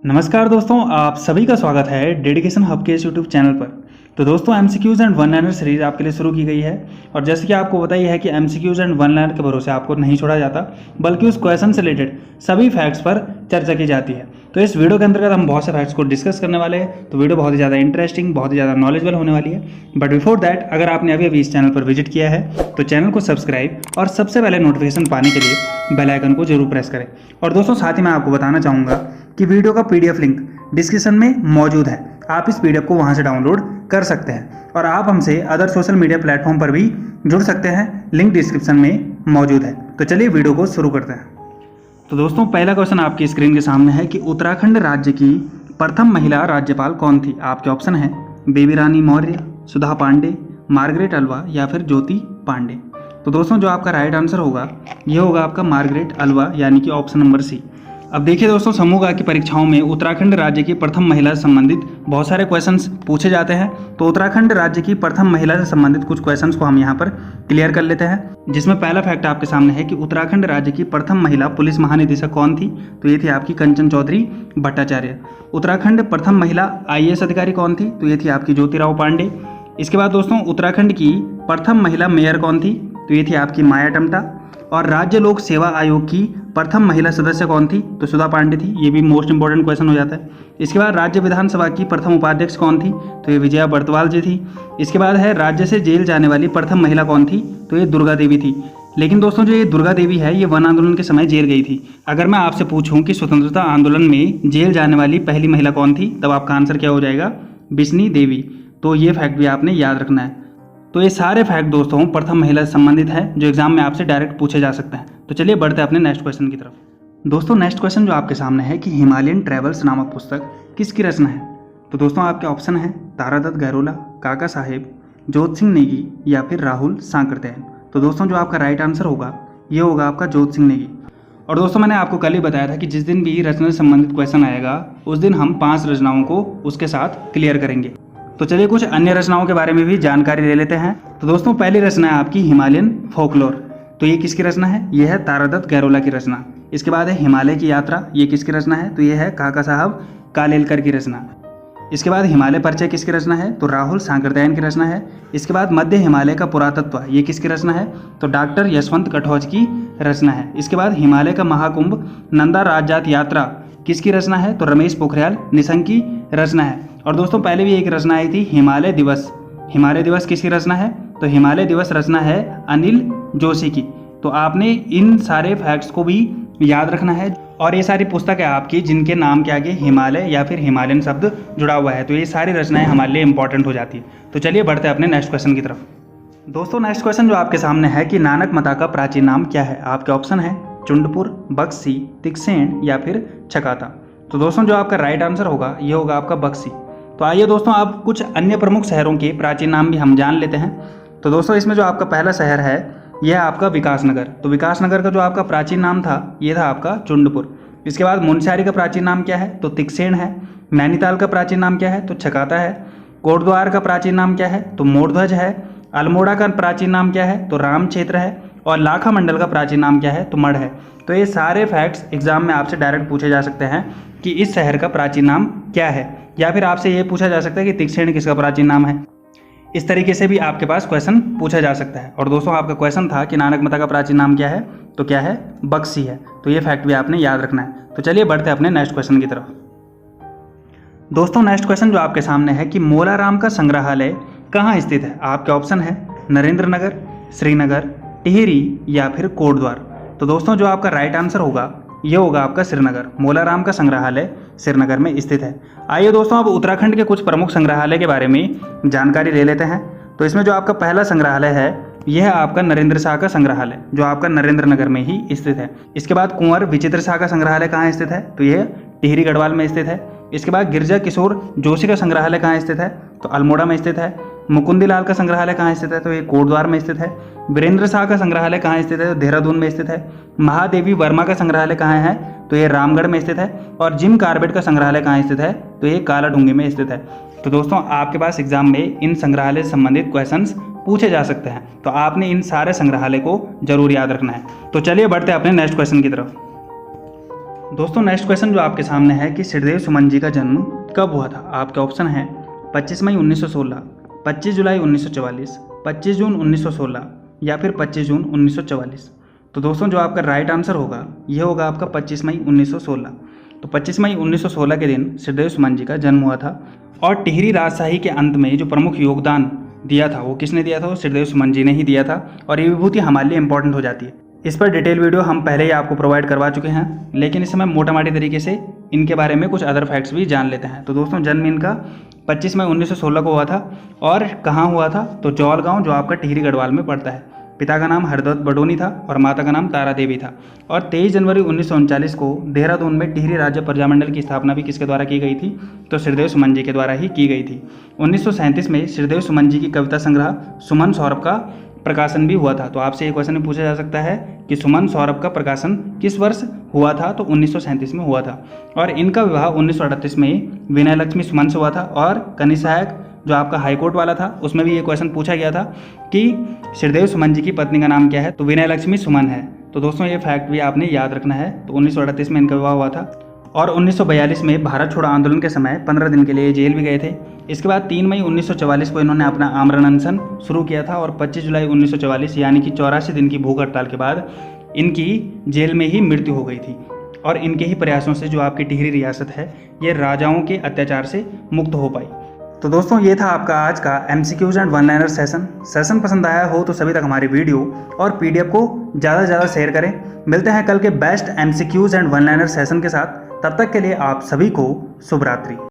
नमस्कार दोस्तों, आप सभी का स्वागत है डेडिकेशन हब के इस यूट्यूब चैनल पर। तो दोस्तों MCQs and one liner series आपके लिए शुरू की गई है और जैसे कि आपको पता ही है कि एमसीक्यूज़ एंड वन लाइनर के भरोसे आपको नहीं छोड़ा जाता, बल्कि उस क्वेश्चन से रिलेटेड सभी फैक्ट्स पर चर्चा की जाती है। तो इस वीडियो के अंतर्गत हम बहुत से फैक्ट्स को डिस्कस करने वाले हैं। तो वीडियो बहुत ही ज़्यादा इंटरेस्टिंग, बहुत ही ज़्यादा नॉलेजेबल होने वाली है। बट बिफोर दैट, अगर आपने अभी इस चैनल पर विजिट किया है तो चैनल को सब्सक्राइब और सबसे पहले नोटिफिकेशन पाने के लिए बेल आइकन को जरूर प्रेस करें। और दोस्तों साथ ही मैं आपको बताना चाहूँगा कि वीडियो का पीडीएफ लिंक डिस्क्रिप्शन में मौजूद है। आप इस पीडीएफ को वहां से डाउनलोड कर सकते हैं और आप हमसे अदर सोशल मीडिया प्लेटफॉर्म पर भी जुड़ सकते हैं, लिंक डिस्क्रिप्शन में मौजूद है। तो चलिए वीडियो को शुरू करते हैं। तो दोस्तों पहला क्वेश्चन आपकी स्क्रीन के सामने है कि उत्तराखंड राज्य की प्रथम महिला राज्यपाल कौन थी। आपके ऑप्शन है बेबी रानी मौर्य, सुधा पांडे, मार्गरेट अल्वा या फिर ज्योति पांडे। तो दोस्तों जो आपका राइट आंसर होगा ये होगा आपका मार्गरेट अल्वा, यानी कि ऑप्शन नंबर सी। अब देखिए दोस्तों, समूह गा की परीक्षाओं में उत्तराखंड राज्य की प्रथम महिला से संबंधित बहुत सारे क्वेश्चंस पूछे जाते हैं। तो उत्तराखंड राज्य की प्रथम महिला से संबंधित कुछ क्वेश्चंस को हम यहाँ पर क्लियर कर लेते हैं, जिसमें पहला फैक्ट आपके सामने है कि उत्तराखंड राज्य की प्रथम महिला पुलिस महानिदेशक कौन थी। तो ये थी आपकी कंचन चौधरी भट्टाचार्य। उत्तराखंड प्रथम महिला IAS अधिकारी कौन थी। तो ये थी आपकी ज्योतिराव पांडे। इसके बाद दोस्तों उत्तराखंड की प्रथम महिला मेयर कौन थी। तो ये थी आपकी माया टम्टा। और राज्य लोक सेवा आयोग की प्रथम महिला सदस्य कौन थी। तो सुधा पांडे थी। ये भी मोस्ट इंपॉर्टेंट क्वेश्चन हो जाता है। इसके बाद राज्य विधानसभा की प्रथम उपाध्यक्ष कौन थी। तो ये विजया बर्तवाल जी थी। इसके बाद है राज्य से जेल जाने वाली प्रथम महिला कौन थी। तो ये दुर्गा देवी थी। लेकिन दोस्तों जो ये दुर्गा देवी है ये वन आंदोलन के समय जेल गई थी। अगर मैं आपसे पूछूं कि स्वतंत्रता आंदोलन में जेल जाने वाली पहली महिला कौन थी, तब आपका आंसर क्या हो जाएगा, बिस्नी देवी। तो ये फैक्ट भी आपने याद रखना है। तो ये सारे फैक्ट दोस्तों प्रथम महिला से संबंधित है, जो एग्जाम में आपसे डायरेक्ट पूछे जा सकते हैं। तो चलिए बढ़ते हैं अपने नेक्स्ट क्वेश्चन की तरफ। दोस्तों नेक्स्ट क्वेश्चन जो आपके सामने है कि हिमालयन ट्रेवल्स नामक पुस्तक किसकी रचना है। तो दोस्तों आपके ऑप्शन है तारादत्त गैरोला, काका साहेब, जोत सिंह नेगी या फिर राहुल सांकृत्यायन। तो दोस्तों जो आपका राइट आंसर होगा ये होगा आपका जोत सिंह नेगी। और दोस्तों मैंने आपको कल ही बताया था कि जिस दिन भी रचना से संबंधित क्वेश्चन आएगा उस दिन हम 5 रचनाओं को उसके साथ क्लियर करेंगे। तो चलिए कुछ अन्य रचनाओं के बारे में भी जानकारी ले लेते हैं। तो दोस्तों पहली रचना है आपकी हिमालयन फोकलोर। तो ये किसकी रचना है, ये है तारादत्त गैरोला की रचना। इसके बाद है हिमालय की यात्रा, ये किसकी रचना है। तो ये है काका साहब कालेलकर की रचना। इसके बाद हिमालय परिचय किसकी रचना है। तो राहुल सांकृत्यायन की रचना है। इसके बाद मध्य हिमालय का पुरातत्व, ये किसकी रचना है। तो डॉक्टर यशवंत कटौज की रचना है। इसके बाद हिमालय का महाकुंभ नंदा राजजात यात्रा किसकी रचना है। तो रमेश पोखरियाल निशंक की रचना है। और दोस्तों पहले भी एक रचना आई थी हिमालय दिवस। हिमालय दिवस किसकी रचना है। तो हिमालय दिवस रचना है अनिल जोशी की। तो आपने इन सारे फैक्ट्स को भी याद रखना है। और ये सारी पुस्तक है आपकी जिनके नाम के आगे हिमालय या फिर हिमालयन शब्द जुड़ा हुआ है। तो ये सारी रचनाएं हमारे लिए इंपॉर्टेंट हो जाती है। तो चलिए बढ़ते हैं अपने नेक्स्ट क्वेश्चन की तरफ। दोस्तों नेक्स्ट क्वेश्चन जो आपके सामने है कि नानक मता का प्राचीन नाम क्या है। आपके ऑप्शन है चुंडपुर, बक्सी, तिक्सेन या फिर छकाता। तो दोस्तों जो आपका राइट आंसर होगा ये होगा आपका बक्सी। तो आइए दोस्तों आप कुछ अन्य प्रमुख शहरों के प्राचीन नाम भी हम जान लेते हैं। तो दोस्तों इसमें जो आपका पहला शहर है यह है आपका विकासनगर। तो विकासनगर का जो आपका प्राचीन नाम था ये था आपका चुंडपुर। इसके बाद मुनस्यारी का प्राचीन नाम क्या है। तो तिक्सेन है। नैनीताल का प्राचीन नाम क्या है। तो छकाता है। कोटद्वार का प्राचीन नाम क्या है। तो मोरध्वज है। अल्मोड़ा का प्राचीन नाम क्या है। तो राम क्षेत्र है। और लाखा मंडल का प्राचीन नाम क्या है। तो मढ़ है। तो ये सारे फैक्ट्स एग्जाम में आपसे डायरेक्ट पूछे जा सकते हैं कि इस शहर का प्राचीन नाम क्या है, या फिर आपसे ये पूछा जा सकता है कि तिक्सेन किसका प्राचीन नाम है। इस तरीके से भी आपके पास क्वेश्चन पूछा जा सकता है। और दोस्तों आपका क्वेश्चन था कि नानक मता का प्राचीन नाम क्या है। तो क्या है, बक्सी है। तो ये फैक्ट भी आपने याद रखना है। तो चलिए बढ़ते हैं अपने नेक्स्ट क्वेश्चन की तरफ। दोस्तों नेक्स्ट क्वेश्चन जो आपके सामने है कि मोलाराम का संग्रहालय कहाँ स्थित है। आपके ऑप्शन है नरेंद्र नगर, श्रीनगर, टिहरी या फिर कोटद्वार। तो दोस्तों जो आपका राइट आंसर होगा ये होगा आपका श्रीनगर। मोलाराम का संग्रहालय श्रीनगर में स्थित है। आइए दोस्तों अब उत्तराखंड के कुछ प्रमुख संग्रहालय के बारे में जानकारी ले लेते हैं। तो इसमें जो आपका पहला संग्रहालय है यह है आपका नरेंद्र शाह का संग्रहालय, जो आपका नरेंद्र नगर में ही स्थित है। इसके बाद कुंवर विचित्र शाह का संग्रहालय कहाँ स्थित है। तो यह टिहरी गढ़वाल में स्थित है। इसके बाद गिरजा किशोर जोशी का संग्रहालय कहाँ स्थित है। तो अल्मोड़ा में स्थित है। मुकुंदीलाल का संग्रहालय कहाँ स्थित है। तो ये कोटद्वार में स्थित है। वीरेंद्र शाह का संग्रहालय कहाँ स्थित है। तो देहरादून में स्थित है। महादेवी वर्मा का संग्रहालय कहाँ है। तो ये रामगढ़ में स्थित है। और जिम कार्बेट का संग्रहालय कहाँ स्थित है। तो ये कालाडूंगी में स्थित है। तो दोस्तों आपके पास एग्जाम में इन संग्रहालय से संबंधित क्वेश्चंस पूछे जा सकते हैं। तो आपने इन सारे संग्रहालय को जरूर याद रखना है। तो चलिए बढ़ते हैं अपने नेक्स्ट क्वेश्चन की तरफ। दोस्तों नेक्स्ट क्वेश्चन जो आपके सामने है कि श्रीदेव सुमन जी का जन्म कब हुआ था। आपके ऑप्शन है 25 मई 1916, 25 जुलाई 1944, 25 जून 1916 या फिर 25 जून 1944। तो दोस्तों जो आपका राइट आंसर होगा ये होगा आपका 25 मई 1916। तो 25 मई 1916 के दिन श्रीदेव सुमन जी का जन्म हुआ था। और टिहरी राजशाही के अंत में जो प्रमुख योगदान दिया था वो किसने दिया था, वो श्रीदेव सुमन जी ने ही दिया था। और ये विभूति हमारे लिए इंपॉर्टेंट हो जाती है। इस पर डिटेल वीडियो हम पहले ही आपको प्रोवाइड करवा चुके हैं, लेकिन इस समय मोटा मोटी तरीके से इनके बारे में कुछ अदर फैक्ट्स भी जान लेते हैं। तो दोस्तों जन्म इनका 25 मई 1916 को हुआ था। और कहाँ हुआ था, तो जौल गाँव जो आपका टिहरी गढ़वाल में पड़ता है। पिता का नाम हरदत्त बडोनी था और माता का नाम तारा देवी था। और 23 जनवरी 1939 को देहरादून में टिहरी राज्य प्रजामंडल की स्थापना भी किसके द्वारा की गई थी, तो श्रीदेव सुमन जी के द्वारा ही की गई थी। 1937 में श्रीदेव सुमन जी की कविता संग्रह सुमन सौरभ का प्रकाशन भी हुआ था। तो आपसे एक क्वेश्चन पूछा जा सकता है कि सुमन सौरभ का प्रकाशन किस वर्ष हुआ था, तो 1937 में हुआ था। और इनका विवाह 1938 में विनय लक्ष्मी सुमन से हुआ था। और कनिसहायक जो आपका हाईकोर्ट वाला था उसमें भी ये क्वेश्चन पूछा गया था कि श्रीदेव सुमन जी की पत्नी का नाम क्या है, तो विनय लक्ष्मी सुमन है। तो दोस्तों ये फैक्ट भी आपने याद रखना है। तो 1938 में इनका विवाह हुआ था। और 1942 में भारत छोड़ो आंदोलन के समय 15 दिन के लिए जेल भी गए थे। इसके बाद 3 मई 1944 को इन्होंने अपना आमरण अनशन शुरू किया था। और 25 जुलाई 1944 यानी कि 84 दिन की भूख हड़ताल के बाद इनकी जेल में ही मृत्यु हो गई थी। और इनके ही प्रयासों से जो आपकी टिहरी रियासत है ये राजाओं के अत्याचार से मुक्त हो पाई। तो दोस्तों ये था आपका आज का MCQs and one liner session पसंद आया हो तो सभी तक हमारी वीडियो और PDF को ज़्यादा से ज़्यादा शेयर करें। मिलते हैं कल के best MCQs and one liner session के साथ। तब तक के लिए आप सभी को शुभ रात्रि।